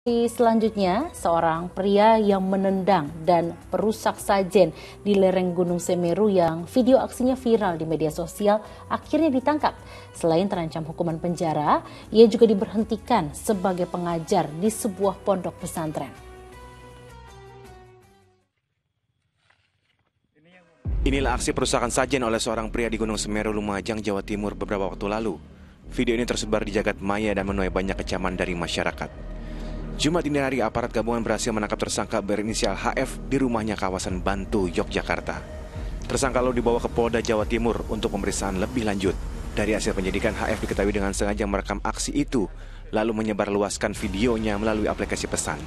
Selanjutnya, seorang pria yang menendang dan perusak sajen di lereng Gunung Semeru yang video aksinya viral di media sosial akhirnya ditangkap. Selain terancam hukuman penjara, ia juga diberhentikan sebagai pengajar di sebuah pondok pesantren. Inilah aksi perusakan sajen oleh seorang pria di Gunung Semeru, Lumajang, Jawa Timur beberapa waktu lalu. Video ini tersebar di jagat maya dan menuai banyak kecaman dari masyarakat. Jumat dini hari, aparat gabungan berhasil menangkap tersangka berinisial HF di rumahnya kawasan Bantu, Yogyakarta. Tersangka lalu dibawa ke Polda Jawa Timur untuk pemeriksaan lebih lanjut. Dari hasil penyidikan, HF diketahui dengan sengaja merekam aksi itu, lalu menyebarluaskan videonya melalui aplikasi pesan.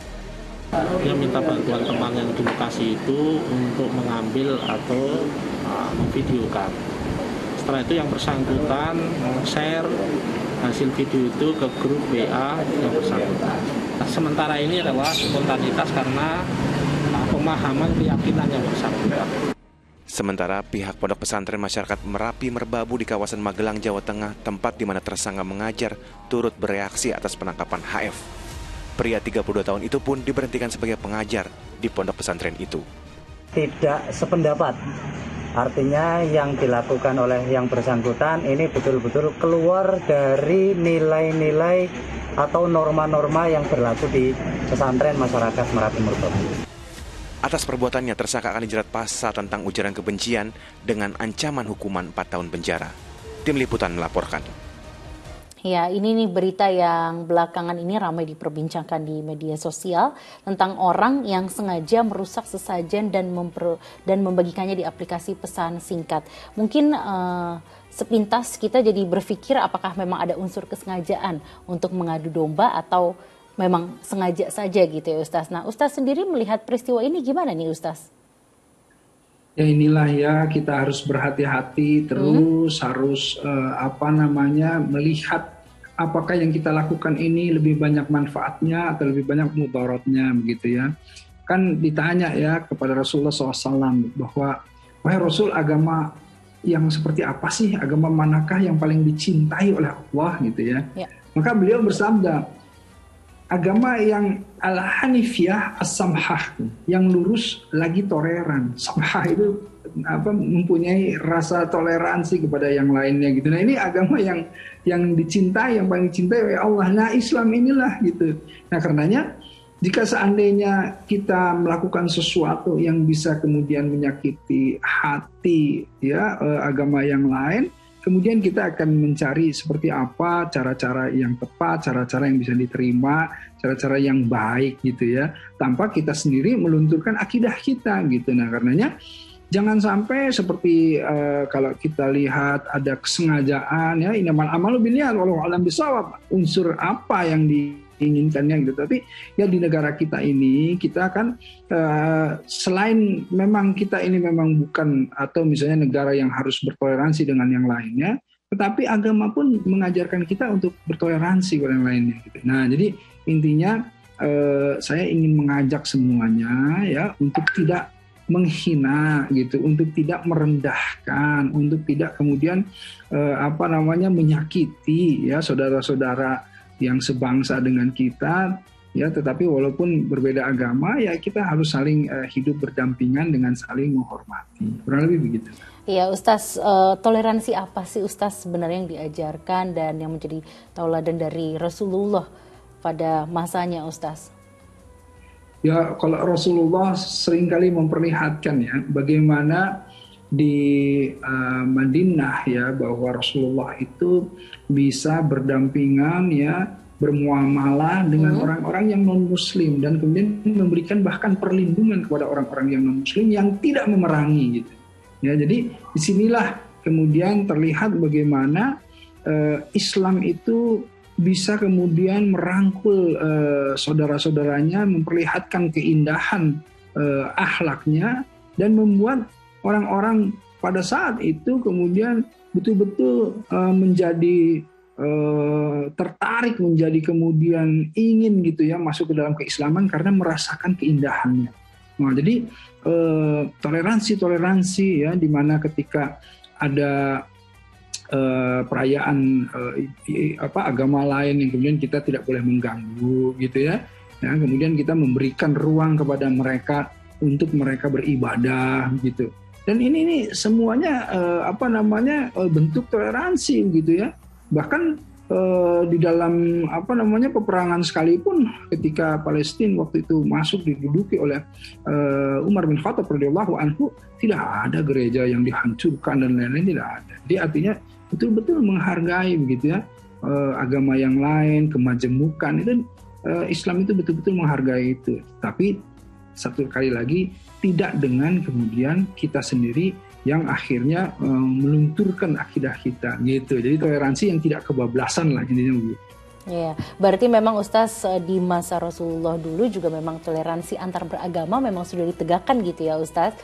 Dia minta bantuan teman yang di lokasi itu untuk mengambil atau memvideokan. Setelah itu yang bersangkutan share hasil video itu ke grup WA yang bersangkutan. Sementara ini adalah spontanitas karena pemahaman keyakinan yang bersangkutan. Sementara pihak Pondok Pesantren Masyarakat Merapi Merbabu di kawasan Magelang, Jawa Tengah, tempat di mana tersangka mengajar, turut bereaksi atas penangkapan HF. Pria 32 tahun itu pun diberhentikan sebagai pengajar di pondok pesantren itu. Tidak sependapat. Artinya yang dilakukan oleh yang bersangkutan ini betul-betul keluar dari nilai-nilai atau norma-norma yang berlaku di pesantren Masyarakat Merapi Merbabu. Atas perbuatannya, tersangka akan dijerat pasal tentang ujaran kebencian dengan ancaman hukuman 4 tahun penjara. Tim Liputan melaporkan. Ya, ini nih berita yang belakangan ini ramai diperbincangkan di media sosial tentang orang yang sengaja merusak sesajen dan membagikannya di aplikasi pesan singkat. Mungkin sepintas kita jadi berpikir apakah memang ada unsur kesengajaan untuk mengadu domba atau memang sengaja saja gitu ya Ustaz. Nah, Ustaz sendiri melihat peristiwa ini gimana nih Ustaz? Ya inilah ya, kita harus berhati-hati terus, harus melihat apakah yang kita lakukan ini lebih banyak manfaatnya atau lebih banyak mudaratnya begitu ya. Kan ditanya ya kepada Rasulullah SAW bahwa, wahai Rasul, agama yang seperti apa sih, agama manakah yang paling dicintai oleh Allah gitu ya. Maka beliau bersabda, agama yang al-hanifiyah as-samhah, yang lurus lagi toleran. Samhah itu mempunyai rasa toleransi kepada yang lainnya gitu. Nah, ini agama yang dicintai, yang paling dicintai oleh Allah. Nah, Islam inilah gitu. Nah, karenanya jika seandainya kita melakukan sesuatu yang bisa kemudian menyakiti hati ya agama yang lain, kemudian kita akan mencari seperti apa cara-cara yang tepat, cara-cara yang bisa diterima, cara-cara yang baik gitu ya, tanpa kita sendiri melunturkan akidah kita gitu. Nah, karenanya jangan sampai seperti kalau kita lihat ada kesengajaan ya, innamal amalu binniyat wallahu a'lam bishawab, unsur apa yang diinginkannya gitu. Tapi ya di negara kita ini kita kan selain memang kita ini memang bukan atau misalnya negara yang harus bertoleransi dengan yang lainnya, tetapi agama pun mengajarkan kita untuk bertoleransi dengan yang lainnya gitu. Nah, jadi intinya saya ingin mengajak semuanya ya untuk tidak menghina gitu, untuk tidak merendahkan, untuk tidak kemudian menyakiti ya saudara-saudara yang sebangsa dengan kita ya, tetapi walaupun berbeda agama ya kita harus saling hidup berdampingan dengan saling menghormati. Kurang lebih begitu. Iya Ustaz, toleransi apa sih Ustaz sebenarnya yang diajarkan dan yang menjadi tauladan dari Rasulullah pada masanya Ustaz? Ya, kalau Rasulullah seringkali memperlihatkan ya bagaimana di Madinah ya, bahwa Rasulullah itu bisa berdampingan ya, bermuamalah dengan orang-orang yang non-muslim dan kemudian memberikan bahkan perlindungan kepada orang-orang yang non-muslim yang tidak memerangi gitu. Ya, jadi disinilah kemudian terlihat bagaimana Islam itu bisa kemudian merangkul saudara-saudaranya, memperlihatkan keindahan akhlaknya dan membuat orang-orang pada saat itu kemudian betul-betul menjadi tertarik, menjadi kemudian ingin gitu ya masuk ke dalam keislaman karena merasakan keindahannya. Nah, jadi toleransi ya, di mana ketika ada perayaan agama lain yang kemudian kita tidak boleh mengganggu gitu ya, ya, kemudian kita memberikan ruang kepada mereka untuk mereka beribadah gitu. Dan ini semuanya bentuk toleransi gitu ya. Bahkan di dalam peperangan sekalipun, ketika Palestina waktu itu masuk diduduki oleh Umar bin Khattab radhiyallahu anhu, tidak ada gereja yang dihancurkan dan lain-lain, tidak ada. Jadi artinya betul-betul menghargai begitu ya agama yang lain, kemajemukan itu, Islam itu betul-betul menghargai itu. Tapi satu kali lagi tidak dengan kemudian kita sendiri yang akhirnya melunturkan akidah kita gitu. Jadi toleransi yang tidak kebablasan lah intinya begitu. Iya, berarti memang Ustaz di masa Rasulullah dulu juga memang toleransi antar beragama memang sudah ditegakkan gitu ya Ustaz?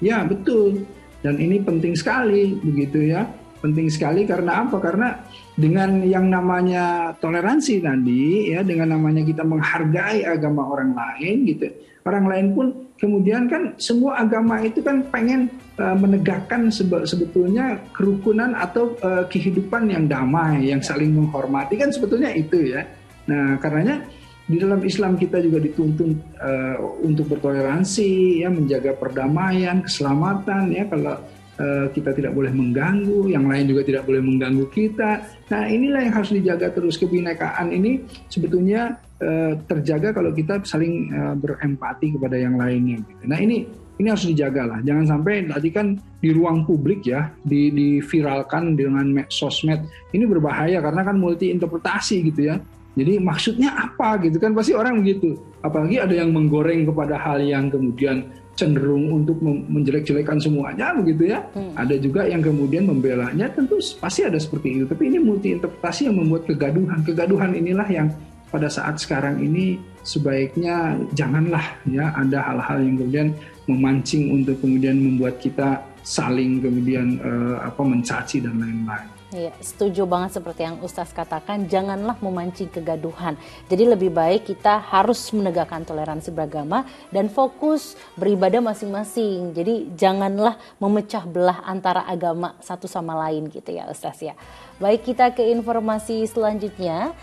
Ya betul, dan ini penting sekali begitu ya. Penting sekali karena apa? Karena dengan yang namanya toleransi tadi ya, dengan namanya kita menghargai agama orang lain gitu. Orang lain pun kemudian kan semua agama itu kan pengen menegakkan sebetulnya kerukunan atau kehidupan yang damai, yang saling menghormati, kan sebetulnya itu ya. Nah, karenanya di dalam Islam kita juga dituntun untuk bertoleransi ya, menjaga perdamaian, keselamatan ya. Kalau kita tidak boleh mengganggu, yang lain juga tidak boleh mengganggu kita. Nah, inilah yang harus dijaga terus. Kebinekaan ini sebetulnya terjaga kalau kita saling berempati kepada yang lainnya. Gitu. Nah, ini harus dijaga lah. Jangan sampai tadi kan di ruang publik ya, diviralkan dengan sosmed. Ini berbahaya karena kan multi interpretasi gitu ya. Jadi maksudnya apa gitu kan, pasti orang begitu. Apalagi ada yang menggoreng kepada hal yang kemudian cenderung untuk menjelek-jelekan semuanya begitu ya. Ada juga yang kemudian membelanya, tentu pasti ada seperti itu. Tapi ini multi interpretasi yang membuat kegaduhan. Kegaduhan inilah yang pada saat sekarang ini sebaiknya janganlah ya ada hal-hal yang kemudian memancing untuk kemudian membuat kita saling kemudian mencaci dan lain-lain. Iya, setuju banget seperti yang Ustaz katakan, janganlah memancing kegaduhan. Jadi lebih baik kita harus menegakkan toleransi beragama dan fokus beribadah masing-masing. Jadi janganlah memecah belah antara agama satu sama lain gitu ya Ustaz ya. Baik, kita ke informasi selanjutnya.